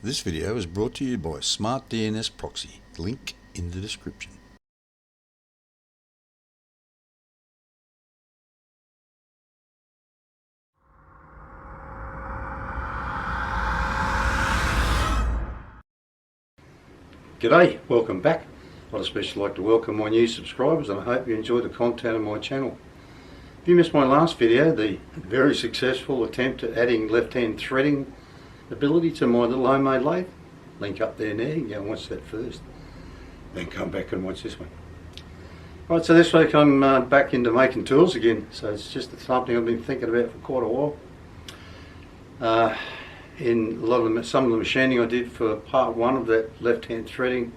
This video is brought to you by Smart DNS Proxy, link in the description. G'day, welcome back. I'd especially like to welcome my new subscribers and I hope you enjoy the content of my channel. If you missed my last video, the very successful attempt at adding left-hand threading ability to my little homemade lathe, link up there now, you can go and watch that first. Then come back and watch this one. Right, so this week I'm back into making tools again, so it's just something I've been thinking about for quite a while. In some of the machining I did for part one of that left-hand threading,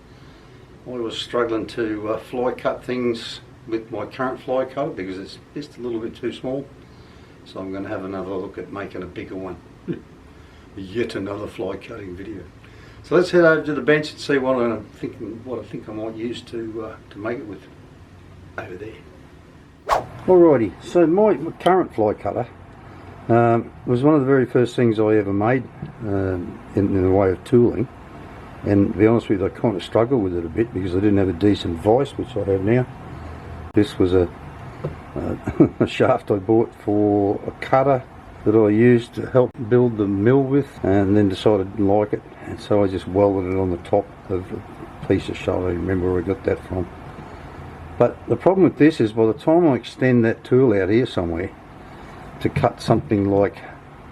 I was struggling to fly cut things with my current fly cutter because it's just a little bit too small. So I'm going to have another look at making a bigger one. Yet another fly cutting video. So let's head over to the bench and see what I think I might use to make it with over there. Alrighty, so my current fly cutter was one of the very first things I ever made in the way of tooling, and to be honest with you, I kind of struggled with it a bit because I didn't have a decent vise, which I have now. This was a shaft I bought for a cutter that I used to help build the mill with, and then decided I didn't like it, and so I just welded it on the top of a piece of shell. I don't remember where I got that from. But the problem with this is by the time I extend that tool out here somewhere to cut something like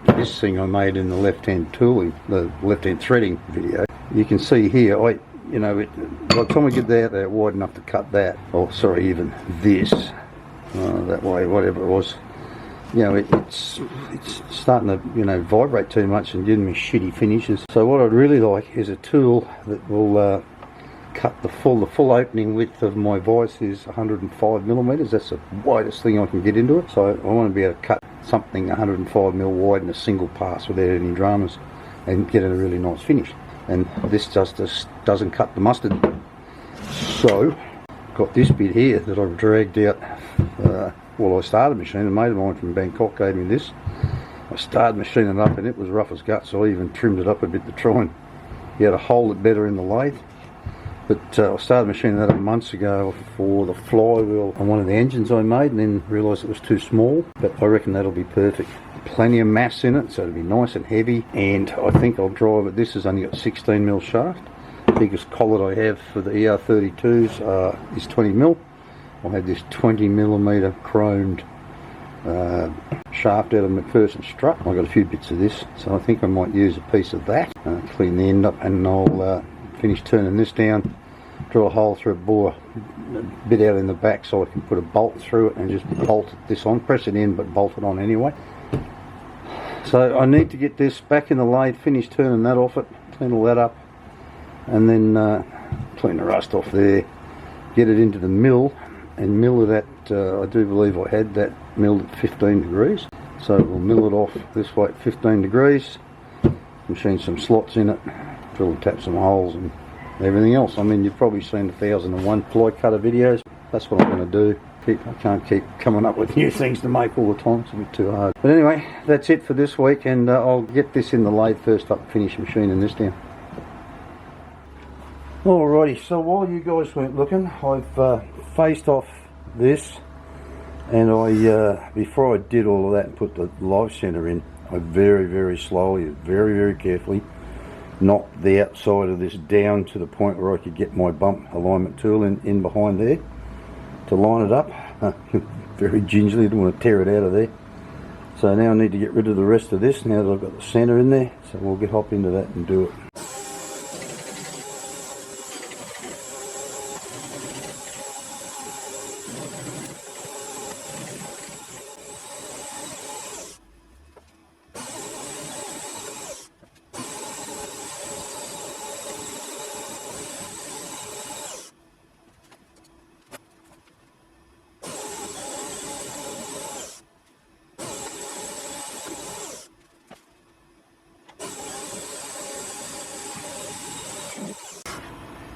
this thing I made in the left-hand tooling, the left-hand threading video, you can see here, by the time I get that out wide enough to cut that, or sorry, even this, that way, whatever it was, it's starting to, vibrate too much and giving me shitty finishes. So what I'd really like is a tool that will cut the full opening width of my vise is 105 millimeters. That's the widest thing I can get into it. So I want to be able to cut something 105 mil wide in a single pass without any dramas and get a really nice finish. And this just doesn't cut the mustard. So got this bit here that I've dragged out. I started machining. A mate of mine from Bangkok gave me this. I started machining it up and it was rough as guts, so I even trimmed it up a bit to try and be able to hold it better in the lathe. But I started machining that months ago for the flywheel on one of the engines I made, and then realised it was too small, but I reckon that'll be perfect. Plenty of mass in it, so it'll be nice and heavy, and I think I'll drive it. This has only got 16 mil shaft. The biggest collet I have for the ER32s is 20 mil. I had this 20 millimeter chromed shaft out of McPherson strut. I've got a few bits of this, so I think I might use a piece of that, clean the end up, and I'll finish turning this down, drill a hole through it, bore a bit out in the back so I can put a bolt through it and just bolt this on, press it in but bolt it on anyway. So I need to get this back in the lathe, finish turning that off it, clean all that up, and then clean the rust off there, get it into the mill and mill it at, I do believe I had that milled at 15 degrees, so we'll mill it off this way at 15 degrees, machine some slots in it, drill and tap some holes and everything else. I mean, you've probably seen 1001 fly cutter videos. That's what I'm going to do. I can't keep coming up with new things to make all the time, it's a bit too hard. But anyway, that's it for this week, and I'll get this in the lathe first up, finish machining this down. Alrighty, so while you guys weren't looking, I've faced off this, and I before I did all of that and put the live center in, I very, very slowly, very, very carefully knocked the outside of this down to the point where I could get my bump alignment tool in behind there to line it up. Very gingerly, didn't want to tear it out of there. So now I need to get rid of the rest of this now that I've got the center in there, so we'll hop into that and do it.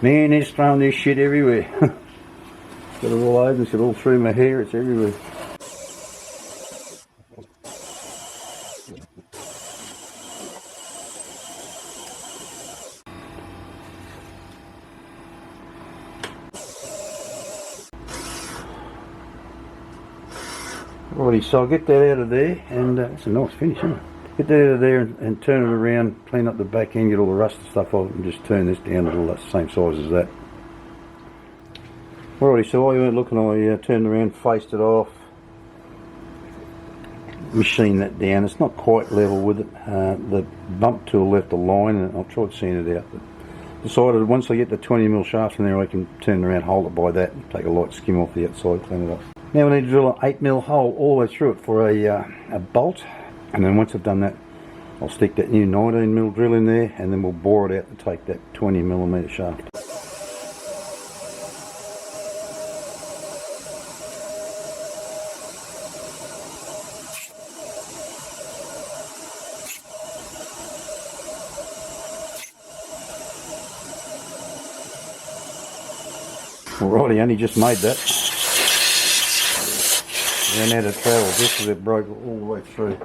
Man, he's thrown this shit everywhere. Got it all over, it's got all through my hair, it's everywhere. Alrighty, so I'll get that out of there, and it's a nice finish, isn't it? Get that out of there and turn it around, clean up the back end, get all the rust and stuff off, and just turn this down to the same size as that. Alrighty, so while you weren't looking, I turned around, faced it off, machined that down. It's not quite level with it. The bump tool left a line, and I've tried seeing it out, but decided once I get the 20mm shaft in there, I can turn around, hold it by that, and take a light skim off the outside, clean it up. Now we need to drill an 8mm hole all the way through it for a bolt, and then once I've done that, I'll stick that new 19mm drill in there, and then we'll bore it out and take that 20mm shaft. Alrighty, only just made that. Ran out of travel just as it broke all the way through.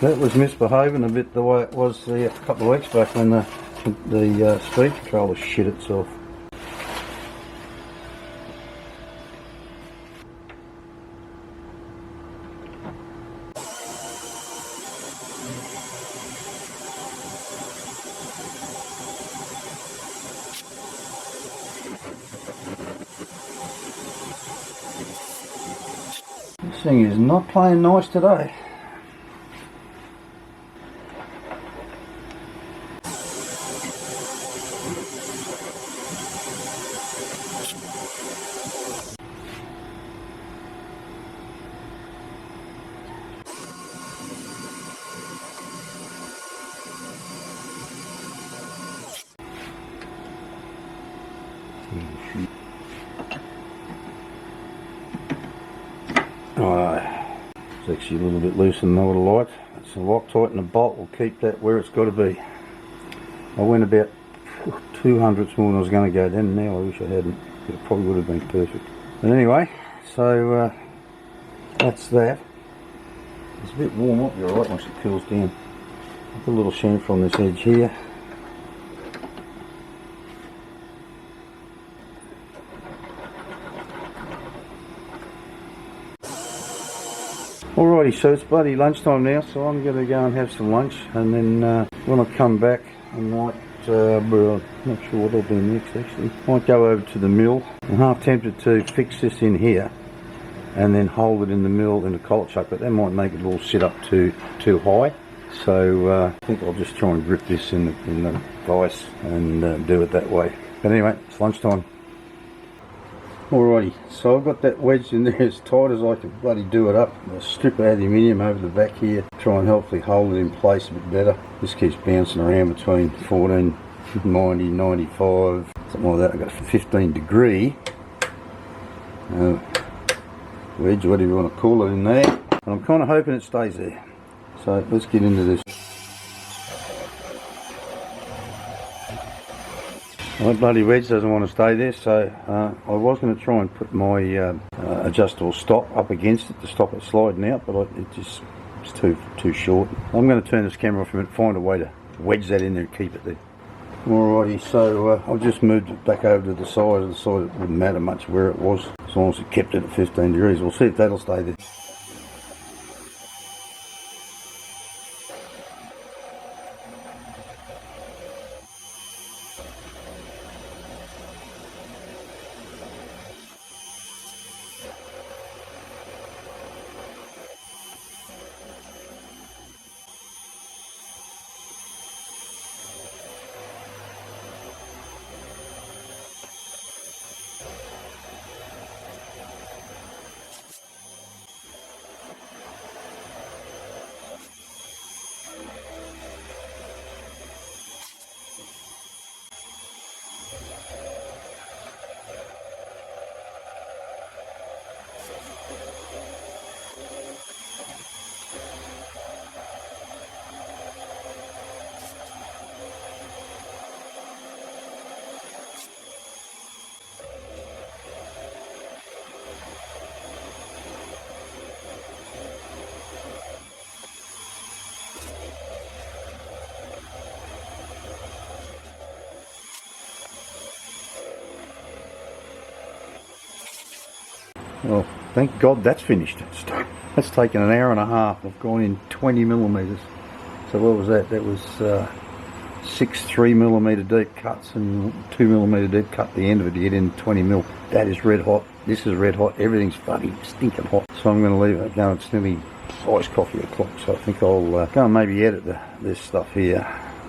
That was misbehaving a bit the way it was a couple of weeks back when the speed controller shit itself. This thing is not playing nice today. It's actually a little bit looser than I would have liked. It's a Loctite and a bolt will keep that where it's got to be. I went about 200 more than I was going to go then. Now I wish I hadn't. It probably would have been perfect. But anyway, so that's that. It's a bit warm up, you're right, once it cools down. I'll put a little chamfer on this edge here. Alrighty, so it's bloody lunchtime now, so I'm going to go and have some lunch, and then when I come back I might, well, I'm not sure what I'll do next actually. I might go over to the mill. I'm half tempted to fix this in here and then hold it in the mill in a collet chuck, but that might make it all sit up too high. So I think I'll just try and grip this in the vise and do it that way. But anyway, it's lunchtime. Alrighty, so I've got that wedged in there as tight as I can bloody do it up. A strip of aluminium over the back here, try and hopefully hold it in place a bit better. This keeps bouncing around between 1490, 95, something like that. I've got a 15 degree wedge, whatever you want to call it, in there. And I'm kind of hoping it stays there. So let's get into this. My bloody wedge doesn't want to stay there, so I was going to try and put my adjustable stop up against it to stop it sliding out, but it's too short. I'm going to turn this camera off and find a way to wedge that in there and keep it there. Alrighty, so I've just moved it back over to the side. It wouldn't matter much where it was, as long as it kept it at 15 degrees. We'll see if that'll stay there. Well, thank God that's finished. That's taken an hour and a half. I've gone in 20 millimetres. So what was that? That was 6 3mm deep cuts and 2mm deep cut at the end of it to get in 20 mil. That is red hot. This is red hot. Everything's bloody stinking hot. So I'm going to leave it go. It's nearly iced coffee o'clock. So I think I'll go and maybe edit this stuff here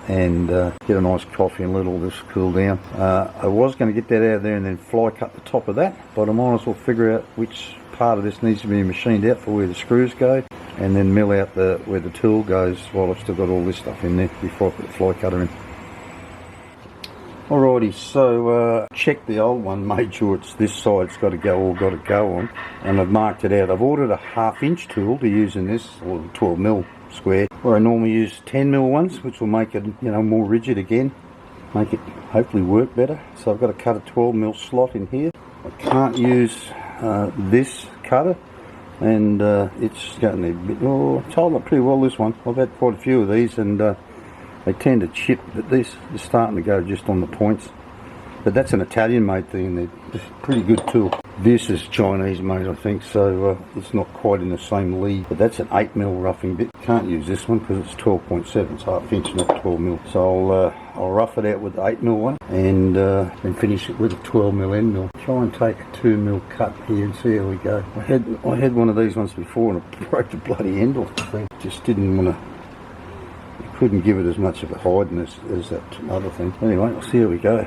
and get a nice coffee and let all this cool down. I was going to get that out of there and then fly cut the top of that, but I might as well figure out which part of this needs to be machined out for where the screws go, and then mill out where the tool goes while I've still got all this stuff in there before I put the fly cutter in. Alrighty, so check the old one, made sure it's this side it's got to go on, and I've marked it out. I've ordered a 1/2 inch tool to use in this, or 12mm square, where I normally use 10mm ones, which will make it, you know, more rigid again, make it hopefully work better. So I've got to cut a 12mm slot in here. I can't use this cutter, and it's getting a bit, it's holding up pretty well, this one. I've had quite a few of these, and they tend to chip, but this is starting to go just on the points. But that's an Italian made thing, and they're a pretty good tool. This is Chinese made, I think, so it's not quite in the same lead. But that's an 8mm roughing bit. Can't use this one because it's 12.7, it's 1/2 inch, not 12mm. So I'll rough it out with the 8mm one, and then finish it with a 12mm end mill. Try and take a 2mm cut here and see how we go. I had one of these ones before, and I broke the bloody end off the thing. Just didn't want to. Couldn't give it as much of a hiding as that other thing. Anyway, we'll see how we go.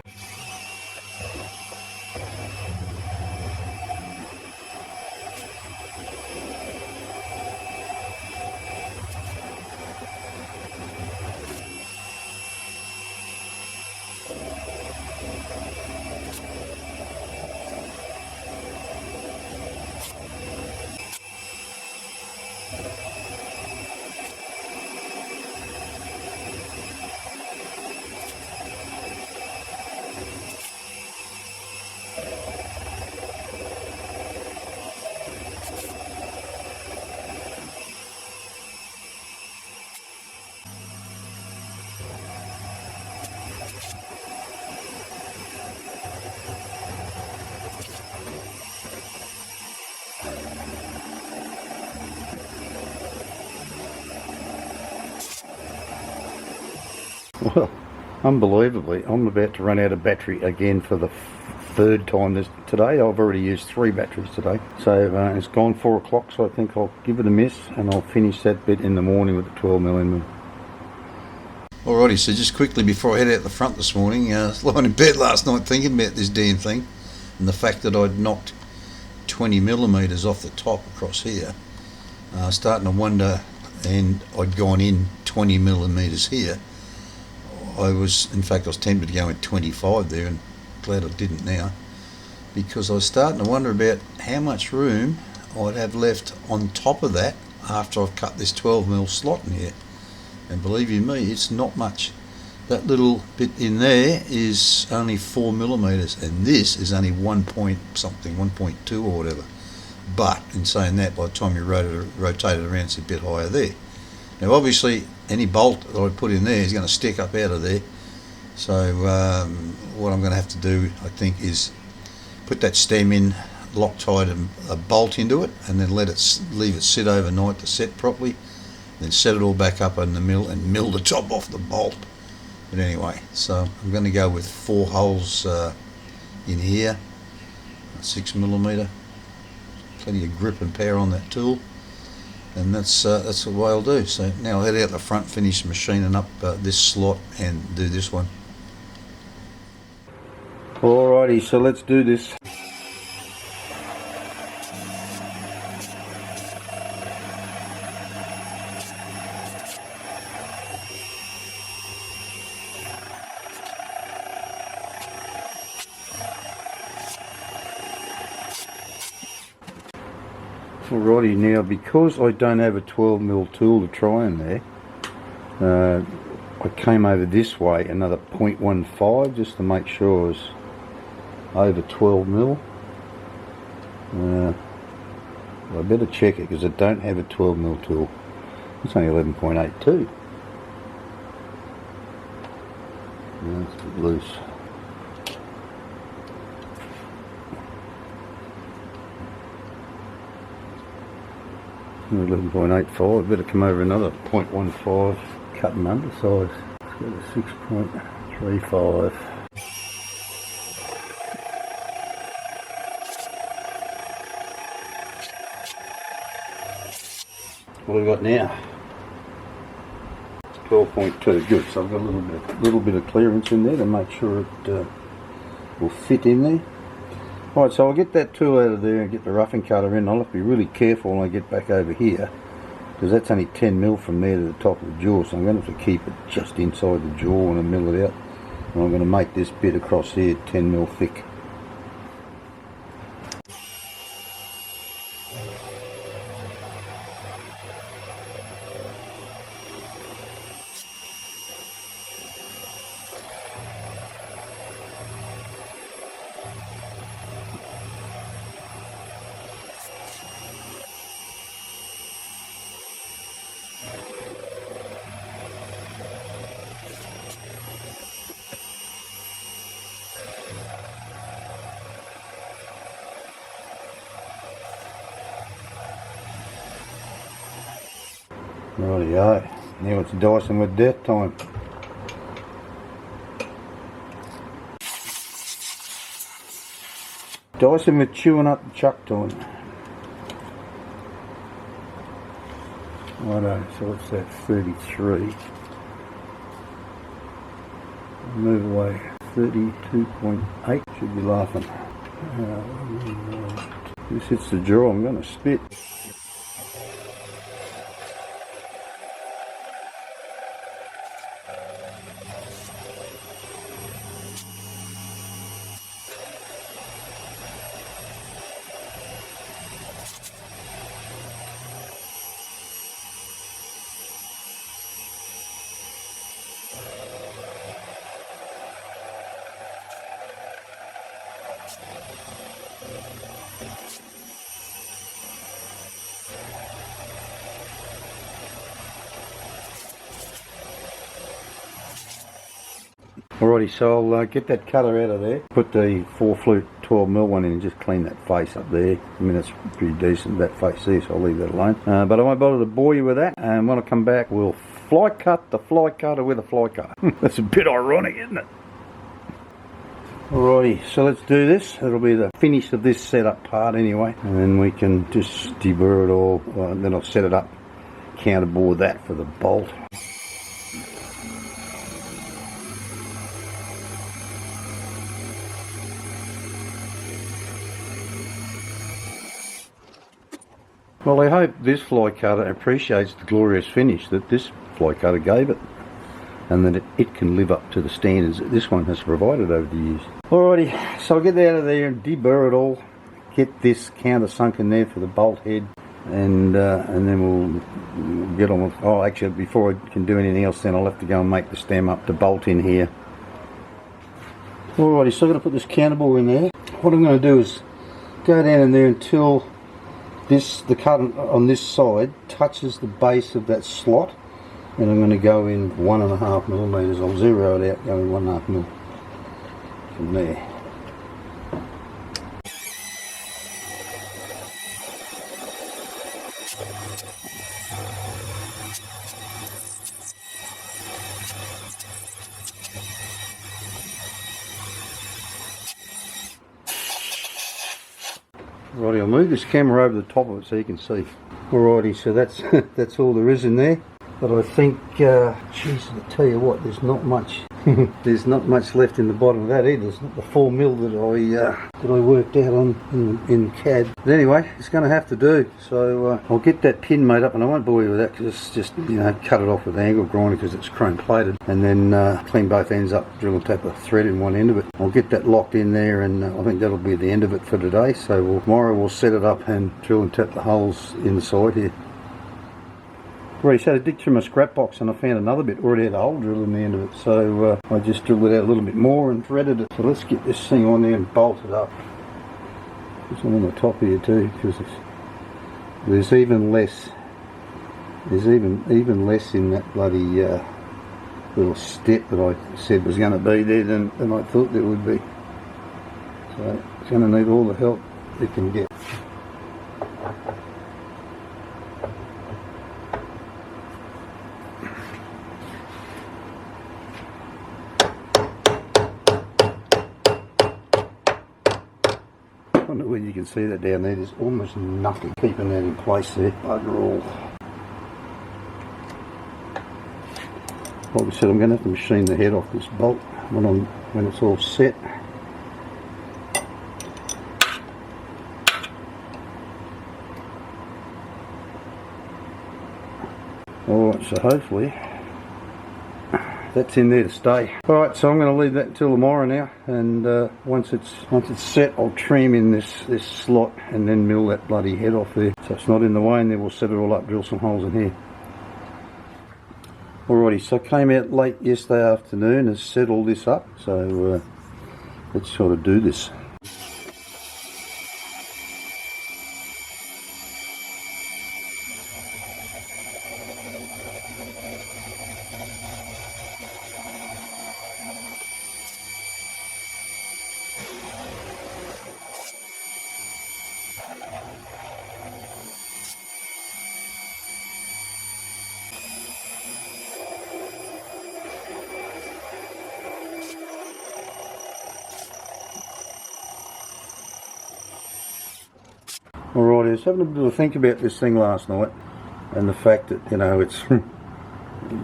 Well, unbelievably, I'm about to run out of battery again for the third time today. I've already used 3 batteries today. So it's gone 4 o'clock, so I think I'll give it a miss, and I'll finish that bit in the morning with the 12mm. Alrighty, so just quickly before I head out the front this morning, I was lying in bed last night thinking about this damn thing, and the fact that I'd knocked 20mm off the top across here. Starting to wonder, and I'd gone in 20mm here. I was tempted to go in 25 there, and glad I didn't now, because I was starting to wonder about how much room I'd have left on top of that after I've cut this 12mm slot in here. And believe you me, it's not much. That little bit in there is only 4mm, and this is only 1.2 or whatever. But in saying that, by the time you rotate it around, it's a bit higher there. Now obviously any bolt that I put in there is going to stick up out of there, so what I'm going to have to do, I think, is put that stem in, Loctite a bolt into it, and then leave it sit overnight to set properly, then set it all back up in the mill and mill the top off the bolt. But anyway, so I'm going to go with 4 holes in here, 6mm, plenty of grip and power on that tool. And that's the way I'll do. So now I'll head out the front, finish machining up this slot and do this one. Alrighty, so let's do this. Alrighty, now because I don't have a 12mm tool to try in there, I came over this way another 0.15 just to make sure I was over 12mm. I better check it because I don't have a 12mm tool. It's only 11.82. That's a bit loose. 11.85, better come over another 0.15, cutting undersize. Let's go to 6.35. What have we got now? 12.2, good. So I've got a little bit of clearance in there to make sure it will fit in there. Right, so I'll get that tool out of there and get the roughing cutter in. I'll have to be really careful when I get back over here, because that's only 10mm from there to the top of the jaw, so I'm going to have to keep it just inside the jaw when I mill it out. And I'm going to make this bit across here 10mm thick. Rightio, now it's dicing with death time. Dicing with chewing up the chuck time. Righto, so what's that, 33. Move away, 32.8, should be laughing. This hits the jaw, I'm going to spit. Alrighty, so I'll get that cutter out of there, put the 4 flute 12mm one in and just clean that face up there. I mean, that's pretty decent, that face there, so I'll leave that alone. But I won't bother to bore you with that, and when I come back we'll fly cut the fly cutter with a fly cutter. That's a bit ironic, isn't it? Alrighty, so let's do this. It'll be the finish of this setup part anyway, and then we can just deburr it all, and then I'll set it up, counterbore that for the bolt. Well, I hope this fly cutter appreciates the glorious finish that this fly cutter gave it, and that it can live up to the standards that this one has provided over the years. Alrighty, so I'll get that out of there and deburr it all, get this counter sunk in there for the bolt head, and then we'll get on with, oh actually before I can do anything else then I'll have to go and make the stem up to bolt in here. Alrighty, so I'm going to put this counterbore in there. What I'm going to do is go down in there until the cut on this side touches the base of that slot, and I'm going to go in 1.5mm. I'll zero it out going 1.5mm from there. Righty, I'll move this camera over the top of it so you can see. Alrighty, so that's that's all there is in there. But I think, geez, I tell you what, there's not much. There's not much left in the bottom of that either. It's not the 4mm that I worked out on in CAD. But anyway, it's going to have to do. So I'll get that pin made up, and I won't bore you with that because it's just, you know, cut it off with an angle grinder because it's chrome plated, and then clean both ends up, drill and tap a thread in one end of it. I'll get that locked in there, and I think that'll be the end of it for today. So tomorrow we'll set it up and drill and tap the holes inside here. Right, so I dig through my scrap box and I found another bit, already had a hole drilled in the end of it, so I just drilled it out a little bit more and threaded it. So let's get this thing on there and bolt it up. It's on the top here too, because there's even less. There's even less in that bloody little step that I said was going to be there than I thought there would be. So it's going to need all the help it can get. you can see that down there, there's almost nothing keeping that in place there. Bugger all. Like I said, I'm going to have to machine the head off this bolt when it's all set. Alright, so hopefully that's in there to stay. Alright, so I'm going to leave that until tomorrow now, and once it's set, I'll trim in this slot and then mill that bloody head off there, so it's not in the way, and then we'll set it all up, drill some holes in here. Alrighty, so I came out late yesterday afternoon and set all this up, so let's sort of do this. Alright, I was having a bit of a think about this thing last night, and the fact that, you know, it's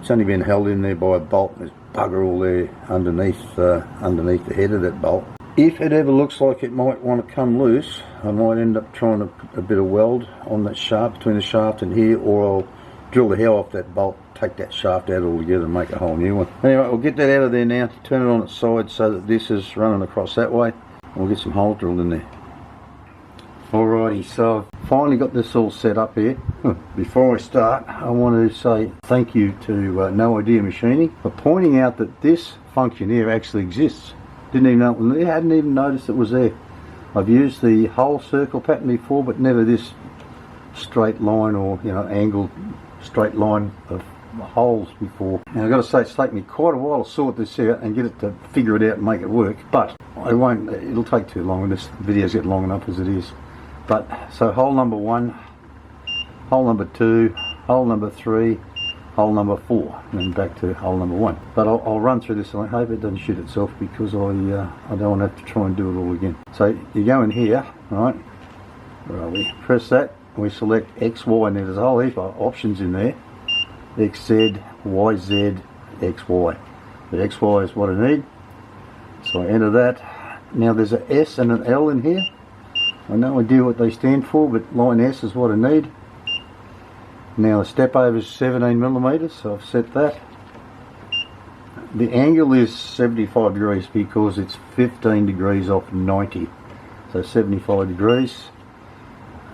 only been held in there by a bolt. There's bugger all there underneath the head of that bolt. If it ever looks like it might want to come loose, I might end up trying to put a bit of weld on that shaft, between the shaft and here, or I'll drill the hell off that bolt, take that shaft out altogether and make a whole new one. Anyway, I'll get that out of there now, turn it on its side so that this is running across that way, and we'll get some holes drilled in there. Alrighty, so I've finally got this all set up here. Before I start, I want to say thank you to No Idea Machining for pointing out that this function here actually exists. Didn't even know, I hadn't even noticed it was there. I've used the whole circle pattern before, but never this straight line or, you know, angled straight line of holes before. And I've got to say, it's taken me quite a while to sort this out and get it to figure it out and make it work, but I won't, it'll take too long, and this video's get long enough as it is. But so hole number 1, hole number 2, hole number 3, hole number 4, and then back to hole number 1. But I'll run through this, and I hope it doesn't shoot itself, because I don't want to have to try and do it all again. So you go in here, right? Where are we? Press that, and we select X, Y, and there's a whole heap of options in there. XZ, YZ, XY. The XY is what I need, so I enter that. Now there's an S and an L in here. I have no idea what they stand for, but line S is what I need. Now the step over is 17mm, so I've set that. The angle is 75 degrees because it's 15 degrees off 90. So 75 degrees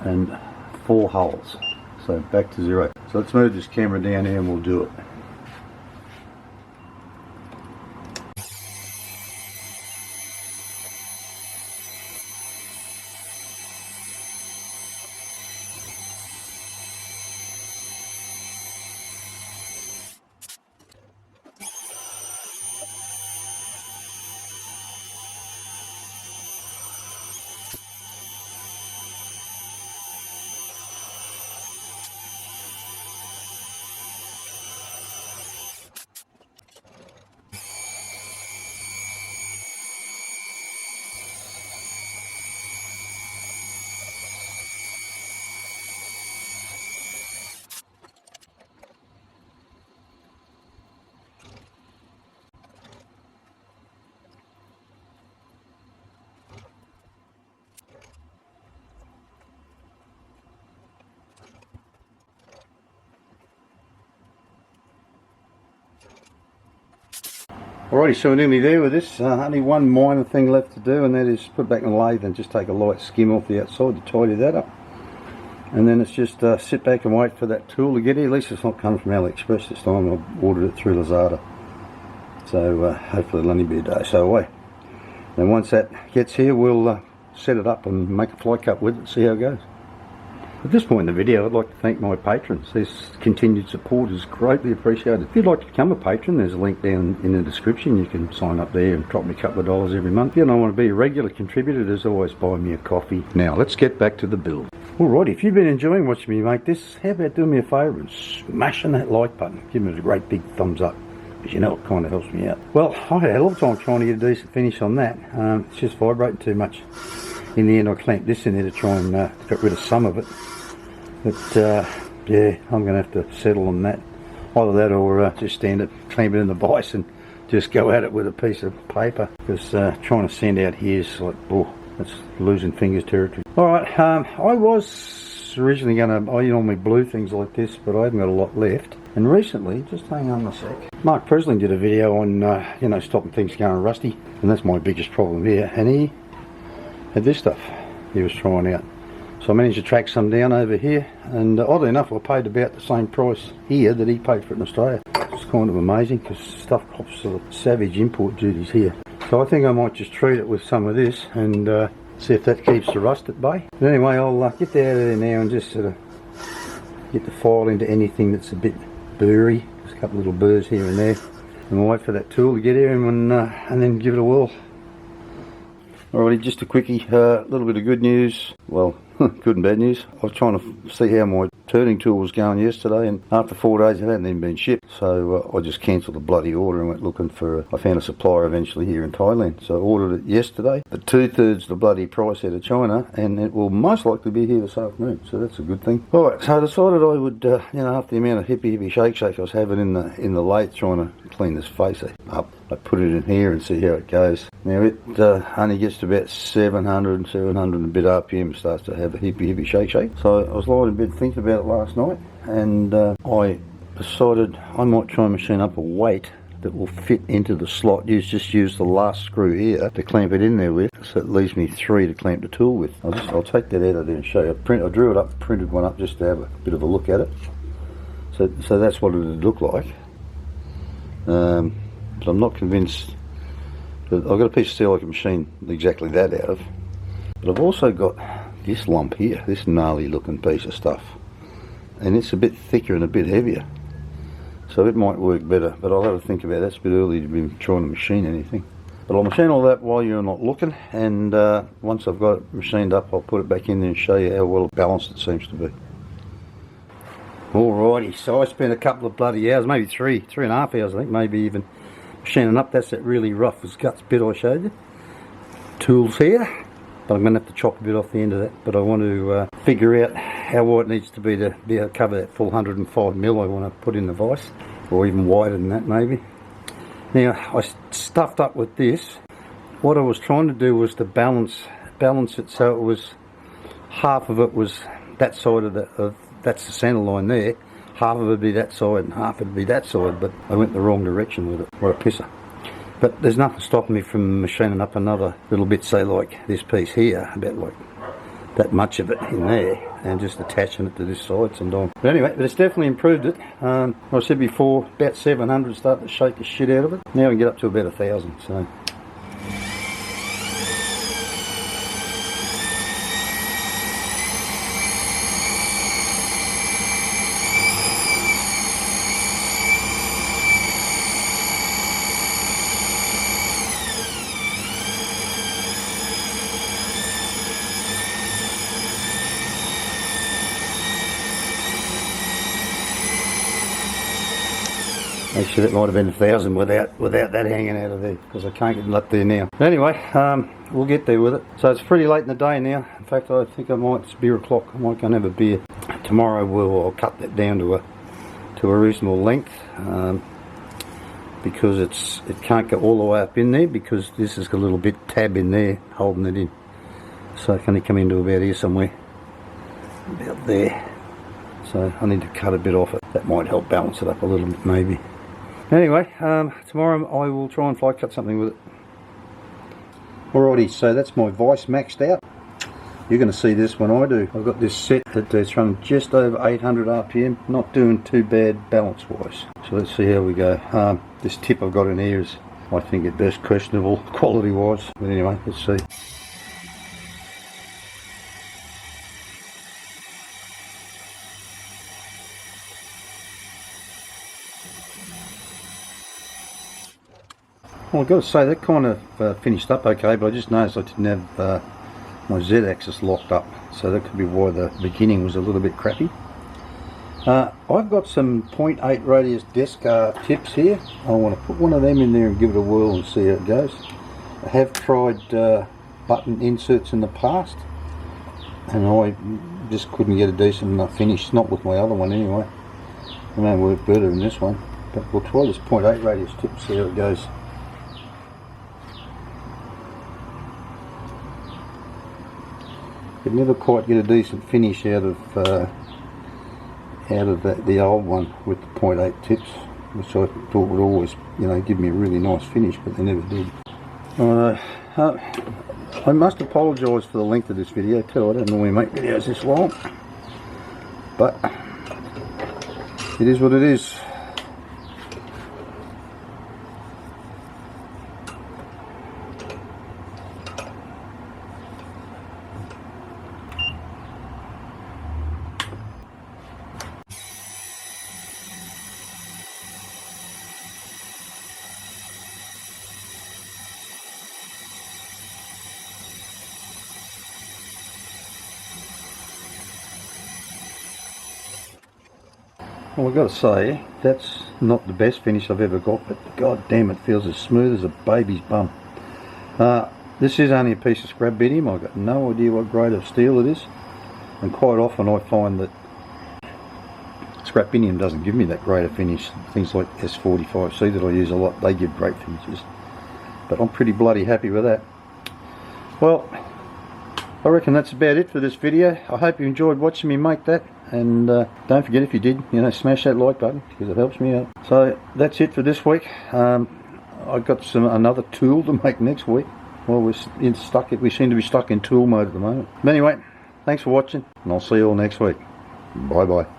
and 4 holes. So back to 0. So let's move this camera down here and we'll do it. Alrighty, so we're nearly there with this. Only one minor thing left to do, and that is put back in the lathe and just take a light skim off the outside to tidy that up. And then it's just sit back and wait for that tool to get here. At least it's not coming from AliExpress this time. I've ordered it through Lathe. So hopefully it'll only be a day or so away. And once that gets here, we'll set it up and make a fly cut with it and see how it goes. At this point in the video, I'd like to thank my patrons. This continued support is greatly appreciated. If you'd like to become a patron, there's a link down in the description. You can sign up there and drop me a couple of dollars every month. If you don't want to be a regular contributor, there's always buy me a coffee. Now, let's get back to the build. Alright, if you've been enjoying watching me make this, how about doing me a favour and smashing that like button? Give me a great big thumbs up, because you know it kind of helps me out. Well, I had a lot of time trying to get a decent finish on that. It's just vibrating too much. in the end I clamped this in there to try and get rid of some of it. But yeah, I'm going to have to settle on that. Either that or just stand it, clamp it in the vise and just go at it with a piece of paper. Because trying to sand out here is like, oh, that's losing fingers territory. Alright, I was originally going to, I normally blue things like this, but I haven't got a lot left. And recently, just hang on a sec, Mark Presley did a video on, you know, stopping things going rusty. And that's my biggest problem here. And he had this stuff he was trying out. So I managed to track some down over here. And oddly enough, I paid about the same price here that he paid for it in Australia. It's kind of amazing because stuff costs sort of savage import duties here. So I think I might just treat it with some of this and see if that keeps the rust at bay. But anyway, I'll get that out of there now and just sort of get the file into anything that's a bit burry. There's a couple of little burrs here and there. And we'll wait for that tool to get here and then give it a whirl. Alrighty, just a quickie, a little bit of good news. Well, good and bad news. I was trying to see how my turning tool was going yesterday, and after 4 days it hadn't even been shipped. So I just cancelled the bloody order and went looking for I found a supplier eventually here in Thailand. So I ordered it yesterday, but 2/3 the bloody price out of China, and it will most likely be here this afternoon. So that's a good thing. Alright, so I decided I would, you know, after the amount of hippy shake I was having in the lathe trying to clean this face up, I put it in here and see how it goes. Now it only gets to about 700 and a bit RPM, starts to have a hippy shake. So I was lying in bed thinking about it last night, and I decided I might try and machine up a weight that will fit into the slot. Just use the last screw here to clamp it in there with, so it leaves me 3 to clamp the tool with. I'll take that out of there and show you. I drew it up, printed one up just to have a bit of a look at it. So that's what it would look like. But I'm not convinced that I've got a piece of steel I can machine exactly that out of. But I've also got this lump here, this gnarly looking piece of stuff. And it's a bit thicker and a bit heavier. So it might work better, but I'll have to think about that. It's a bit early to be trying to machine anything. But I'll machine all that while you're not looking, and once I've got it machined up, I'll put it back in there and show you how well balanced it seems to be. Alrighty, so I spent a couple of bloody hours, maybe three and a half hours I think, maybe even, machining up. That's that really rough as guts bit I showed you. Tools here, but I'm going to have to chop a bit off the end of that. But I want to figure out how wide it needs to be able to cover that full 105mm I want to put in the vise, or even wider than that maybe. Now I stuffed up with this. What I was trying to do was to balance it so it was half of it was that side of that's the centre line there. Half of it would be that side and half it would be that side, but I went the wrong direction with it. What a pisser. But there's nothing stopping me from machining up another little bit, say like this piece here, about like that much of it in there, and just attaching it to this side sometime. But anyway, but it's definitely improved it. I said before, about 700 started to shake the shit out of it. Now we can get up to about 1,000, so. Actually, that might have been 1,000 without that hanging out of there, because I can't get it up there now. But anyway, we'll get there with it. So it's pretty late in the day now. In fact, I think I might, it's beer o'clock, I might go and have a beer. Tomorrow I'll cut that down to a reasonable length, because it can't go all the way up in there, because this has got a little bit tab in there holding it in. So it can only come into about here somewhere, about there. So I need to cut a bit off it. That might help balance it up a little bit maybe. Anyway, tomorrow I will try and fly cut something with it. Alrighty, so that's my vise maxed out. You're going to see this when I do. I've got this set that it's running just over 800 RPM, not doing too bad balance wise. So let's see how we go. This tip I've got in here is, I think at best, questionable quality wise. But anyway, let's see. Well, I've got to say that kind of finished up okay, but I just noticed I didn't have my Z-axis locked up, so that could be why the beginning was a little bit crappy. I've got some 0.8 radius desk tips here. I want to put one of them in there and give it a whirl and see how it goes. I have tried button inserts in the past, and I just couldn't get a decent enough finish, not with my other one anyway. It may work better than this one, but we'll try this 0.8 radius tip, see how it goes. Could never quite get a decent finish out of the old one with the 0.8 tips, which I thought would always, you know, give me a really nice finish, but they never did. I must apologise for the length of this video too. I don't normally make videos this long, but it is what it is. Well, I've got to say, that's not the best finish I've ever got, but god damn, it feels as smooth as a baby's bum. This is only a piece of scrapbinium. I've got no idea what grade of steel it is, and quite often I find that scrapbinium doesn't give me that grade of finish. Things like S45C that I use a lot, they give great finishes, but I'm pretty bloody happy with that. Well, I reckon that's about it for this video. I hope you enjoyed watching me make that, and don't forget, if you did, you know, smash that like button because it helps me out. So that's it for this week. I've got another tool to make next week. Well, we seem to be stuck in tool mode at the moment. But anyway, thanks for watching, and I'll see you all next week. Bye bye.